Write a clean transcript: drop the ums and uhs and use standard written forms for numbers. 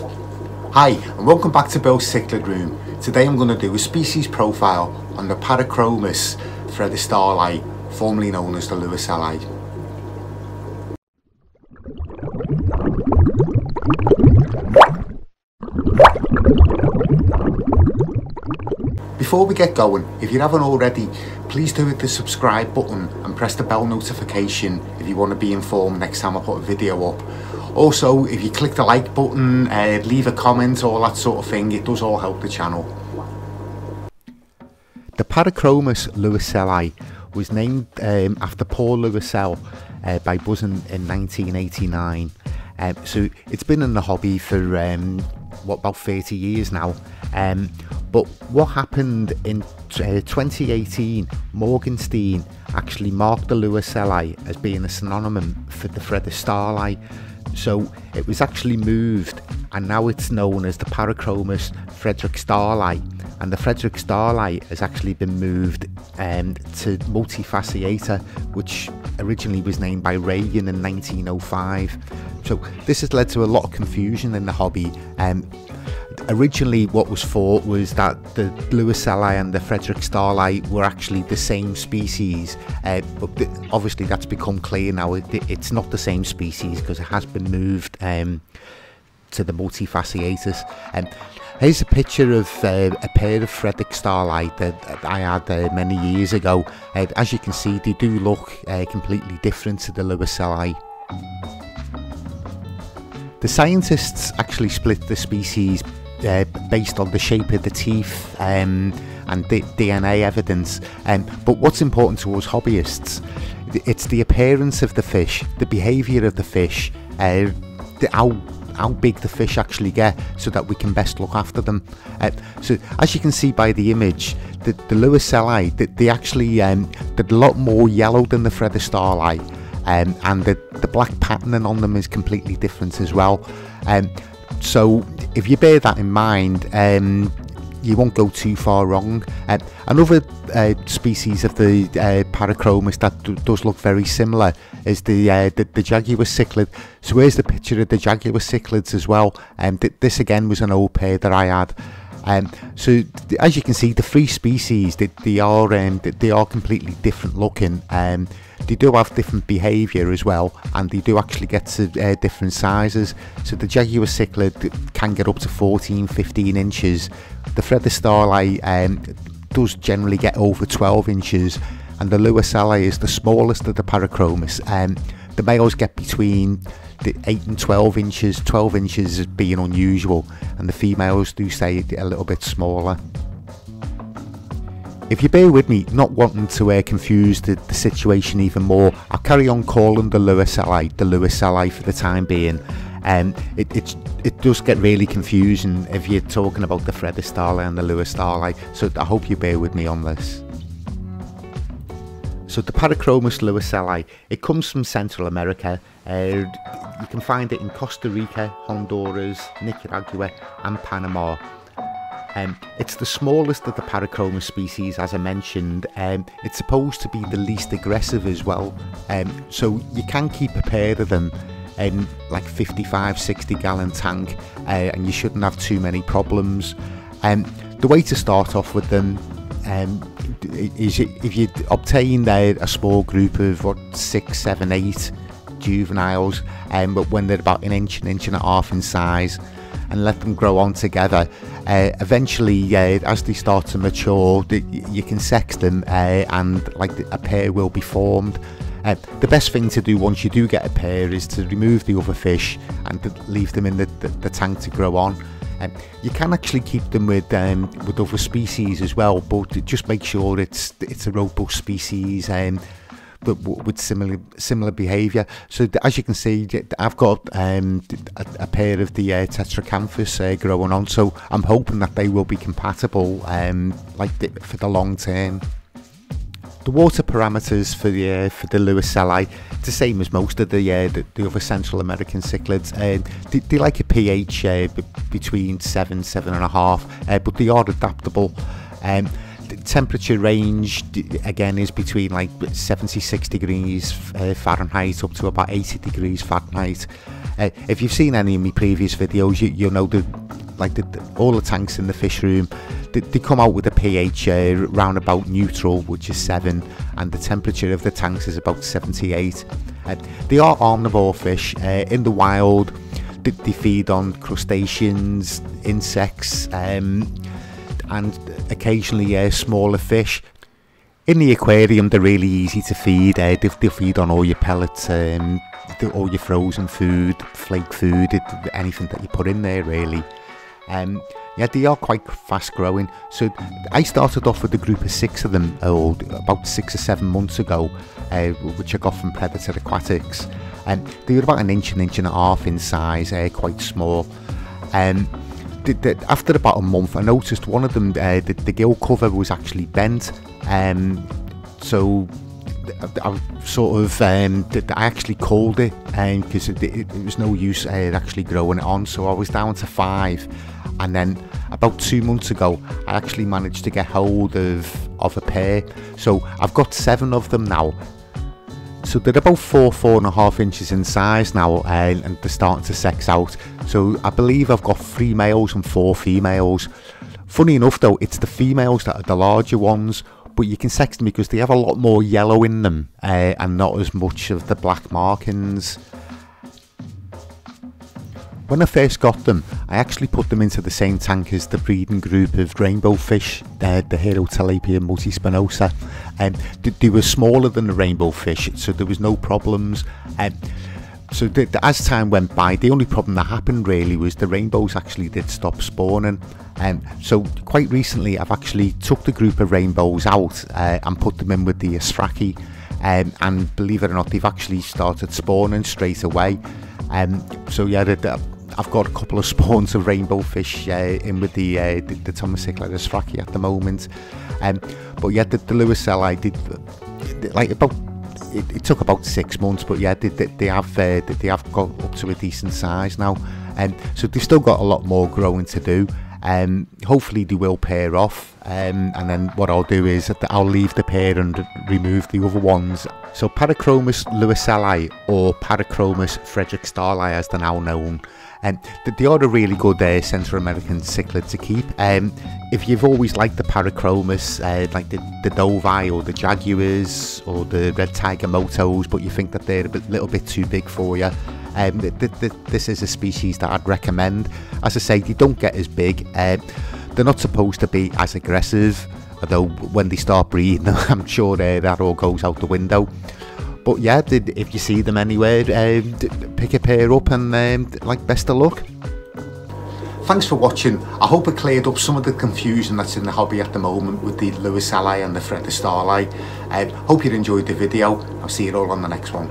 Hi and welcome back to Bill's Cichlid Room. Today I'm going to do a species profile on the Parachromis friedrichstahlii, formerly known as the loisellei. Before we get going, if you haven't already, please do hit the subscribe button and press the bell notification if you want to be informed next time I put a video up. Also, if you click the like button, leave a comment, all that sort of thing, it does all help the channel. The Parachromis loisellei was named after Paul Loisel by Buzzin in 1989. So it's been in the hobby for about 30 years now. But what happened in 2018, Morgenstein actually marked the loisellei as being a synonym for the friedrichstahlii. So it was actually moved, and now it's known as the Parachromis friedrichstahlii, and the friedrichstahlii has actually been moved to multifasciata, which originally was named by Reagan in 1905. So this has led to a lot of confusion in the hobby. Originally what was thought was that the loisellei and the friedrichstahlii were actually the same species, but obviously that's become clear now. It's not the same species because it has been moved to the multifasciatus. Here's a picture of a pair of friedrichstahlii that I had many years ago. As you can see, they do look completely different to the loisellei. The scientists actually split the species based on the shape of the teeth and the DNA evidence, but what's important to us hobbyists, it's the appearance of the fish, the behaviour of the fish, how big the fish actually get, so that we can best look after them. So as you can see by the image, the loisellei, they actually they're a lot more yellow than the friedrichstahlii, and the black patterning on them is completely different as well. So if you bear that in mind, you won't go too far wrong. Another species of the Parachromis that does look very similar is the jaguar cichlid. So here's the picture of the jaguar cichlids as well. This again was an old pair that I had. So as you can see, the three species, they are completely different looking. They do have different behaviour as well, and they do actually get to different sizes. So the jaguar cichlid can get up to 14-15 inches. The friedrichstahlii does generally get over 12 inches, and the loisellei is the smallest of the Parachromis. The males get between 8 and 12 inches. 12 inches is being unusual, and the females do stay a little bit smaller. If you bear with me, not wanting to confuse the situation even more, I'll carry on calling the loisellei for the time being. It does get really confusing if you're talking about the friedrichstahlii and the loisellei, so I hope you bear with me on this. So the Parachromis loisellei, it comes from Central America. You can find it in Costa Rica, Honduras, Nicaragua and Panama. It's the smallest of the Parachromis species, as I mentioned. It's supposed to be the least aggressive as well, so you can keep a pair of them in like 55-60 gallon tank, and you shouldn't have too many problems. The way to start off with them is if you obtain a small group of 6, 7, 8 juveniles, but when they're about an inch and a half in size, and let them grow on together. Eventually, as they start to mature, you can sex them, and like a pair will be formed. The best thing to do once you do get a pair is to remove the other fish and to leave them in the tank to grow on. You can actually keep them with other species as well, but just make sure it's a robust species, but with similar behaviour. So as you can see, I've got a pair of the tetracanthus growing on, so I'm hoping that they will be compatible for the long term. The water parameters for the loisellei, it's the same as most of the other Central American cichlids. They like a pH between 7, 7.5, but they are adaptable. temperature range again is between like 76 degrees Fahrenheit up to about 80 degrees Fahrenheit. If you've seen any of my previous videos, you know all the tanks in the fish room, they come out with a pH round about neutral, which is 7, and the temperature of the tanks is about 78. They are omnivore fish. In the wild, they feed on crustaceans, insects, and occasionally smaller fish. In the aquarium, they're really easy to feed. They'll feed on all your pellets, all your frozen food, flake food, anything that you put in there really. Yeah, they are quite fast growing. So I started off with a group of 6 of them about 6 or 7 months ago, which I got from Predator Aquatics. They were about an inch and a half in size, quite small. After about a month, I noticed one of them, the gill cover was actually bent. So I sort of, I actually called it because it was no use actually growing it on. So I was down to 5, and then about 2 months ago, I actually managed to get hold of a pair. So I've got 7 of them now. So they're about 4.5 inches in size now, and they're starting to sex out. So I believe I've got 3 males and 4 females. Funny enough though, it's the females that are the larger ones, but you can sex them because they have a lot more yellow in them, and not as much of the black markings. When I first got them, I actually put them into the same tank as the breeding group of rainbow fish, the Herotilapia multispinosa. They were smaller than the rainbow fish, so there was no problems. So as time went by, the only problem that happened really was the rainbows actually did stop spawning. So quite recently, I've actually took the group of rainbows out and put them in with the Asfraki, and believe it or not, they've actually started spawning straight away. So yeah, I've got a couple of spawns of rainbow fish in with the Cichlid Asfraki at the moment. But yeah, the loisellei did like about. It took about 6 months, but yeah, they have got up to a decent size now, and so they've still got a lot more growing to do. Hopefully they will pair off, and then what I'll do is I'll leave the pair and remove the other ones. So Parachromis loisellei, or Parachromis friedrichstahlii as they're now known, and they are a really good Central American cichlid to keep. If you've always liked the Parachromis, like the Dovi or the Jaguars or the red tiger motos, but you think that they're a little bit too big for you, this is a species that I'd recommend. As I say, they don't get as big. They're not supposed to be as aggressive, although when they start breeding, I'm sure that all goes out the window. But yeah, if you see them anywhere, pick a pair up, and like, best of luck. Thanks for watching. I hope it cleared up some of the confusion that's in the hobby at the moment with the loisellei and the friedrichstahlii. Hope you enjoyed the video. I'll see you all on the next one.